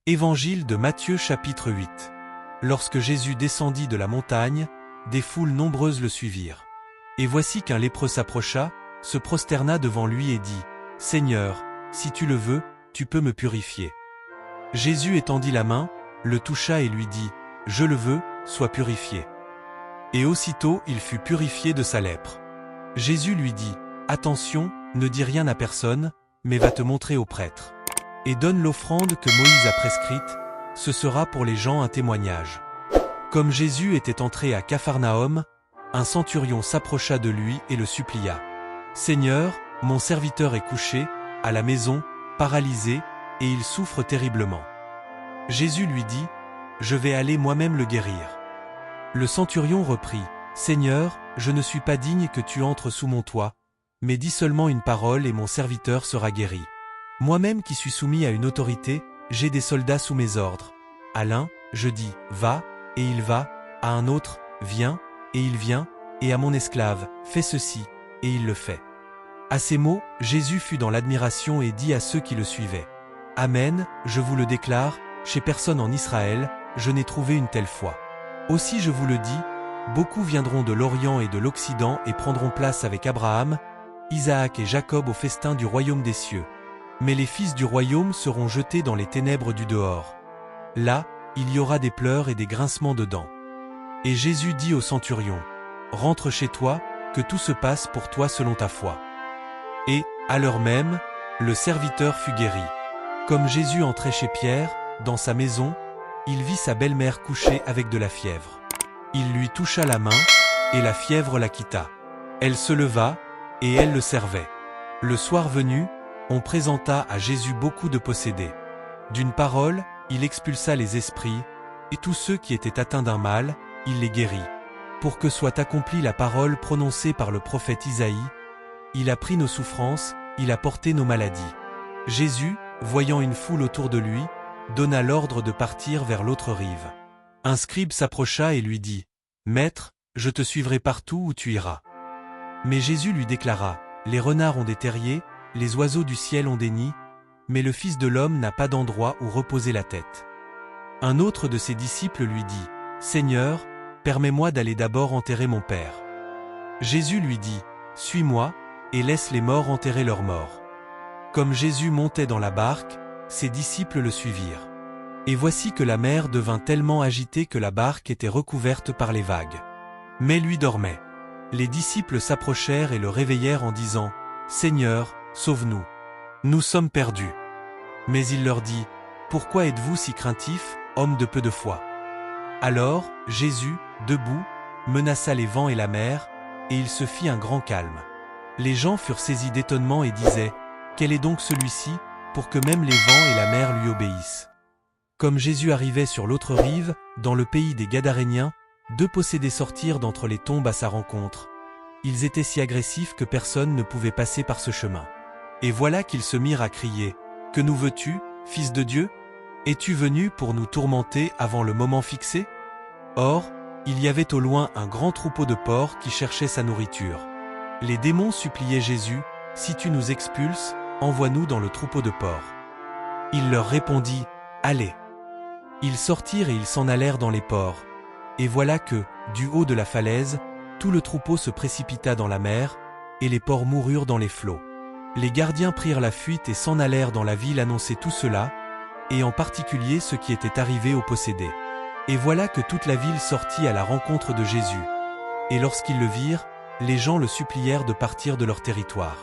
Évangile de Matthieu chapitre 8. Lorsque Jésus descendit de la montagne, des foules nombreuses le suivirent. Et voici qu'un lépreux s'approcha, se prosterna devant lui et dit : « Seigneur, si tu le veux, tu peux me purifier. » Jésus étendit la main, le toucha et lui dit : « Je le veux, sois purifié. » Et aussitôt il fut purifié de sa lèpre. Jésus lui dit : « Attention, ne dis rien à personne, mais va te montrer au prêtre. Et donne l'offrande que Moïse a prescrite, ce sera pour les gens un témoignage. » Comme Jésus était entré à Capharnaüm, un centurion s'approcha de lui et le supplia. « Seigneur, mon serviteur est couché, à la maison, paralysé, et il souffre terriblement. » Jésus lui dit : « Je vais aller moi-même le guérir. » Le centurion reprit : « Seigneur, je ne suis pas digne que tu entres sous mon toit, mais dis seulement une parole et mon serviteur sera guéri. Moi-même qui suis soumis à une autorité, j'ai des soldats sous mes ordres. À l'un, je dis : va, et il va, à un autre, viens, et il vient, et à mon esclave, fais ceci, et il le fait. » À ces mots, Jésus fut dans l'admiration et dit à ceux qui le suivaient : « Amen, je vous le déclare, chez personne en Israël, je n'ai trouvé une telle foi. Aussi je vous le dis, beaucoup viendront de l'Orient et de l'Occident et prendront place avec Abraham, Isaac et Jacob au festin du royaume des cieux. Mais les fils du royaume seront jetés dans les ténèbres du dehors. Là, il y aura des pleurs et des grincements de dents. » Et Jésus dit au centurion : « Rentre chez toi, que tout se passe pour toi selon ta foi. » Et, à l'heure même, le serviteur fut guéri. Comme Jésus entrait chez Pierre, dans sa maison, il vit sa belle-mère couchée avec de la fièvre. Il lui toucha la main, et la fièvre la quitta. Elle se leva, et elle le servait. Le soir venu, on présenta à Jésus beaucoup de possédés. D'une parole, il expulsa les esprits, et tous ceux qui étaient atteints d'un mal, il les guérit. Pour que soit accomplie la parole prononcée par le prophète Isaïe : il a pris nos souffrances, il a porté nos maladies. Jésus, voyant une foule autour de lui, donna l'ordre de partir vers l'autre rive. Un scribe s'approcha et lui dit : Maître, je te suivrai partout où tu iras. Mais Jésus lui déclara : Les renards ont des terriers, les oiseaux du ciel ont des nids, mais le Fils de l'homme n'a pas d'endroit où reposer la tête. Un autre de ses disciples lui dit : Seigneur, permets-moi d'aller d'abord enterrer mon Père. Jésus lui dit : Suis-moi, et laisse les morts enterrer leurs morts. Comme Jésus montait dans la barque, ses disciples le suivirent. Et voici que la mer devint tellement agitée que la barque était recouverte par les vagues. Mais lui dormait. Les disciples s'approchèrent et le réveillèrent en disant : Seigneur, sauve-nous. Nous sommes perdus. Mais il leur dit : Pourquoi êtes-vous si craintifs, hommes de peu de foi ? Alors, Jésus, debout, menaça les vents et la mer, et il se fit un grand calme. Les gens furent saisis d'étonnement et disaient : Quel est donc celui-ci, pour que même les vents et la mer lui obéissent ? Comme Jésus arrivait sur l'autre rive, dans le pays des Gadaréniens, 2 possédés sortirent d'entre les tombes à sa rencontre. Ils étaient si agressifs que personne ne pouvait passer par ce chemin. Et voilà qu'ils se mirent à crier : Que nous veux-tu, Fils de Dieu ? Es-tu venu pour nous tourmenter avant le moment fixé ? Or, il y avait au loin un grand troupeau de porcs qui cherchait sa nourriture. Les démons suppliaient Jésus : Si tu nous expulses, envoie-nous dans le troupeau de porcs. Il leur répondit : Allez. Ils sortirent et ils s'en allèrent dans les porcs. Et voilà que, du haut de la falaise, tout le troupeau se précipita dans la mer, et les porcs moururent dans les flots. Les gardiens prirent la fuite et s'en allèrent dans la ville annoncer tout cela, et en particulier ce qui était arrivé aux possédés. Et voilà que toute la ville sortit à la rencontre de Jésus. Et lorsqu'ils le virent, les gens le supplièrent de partir de leur territoire.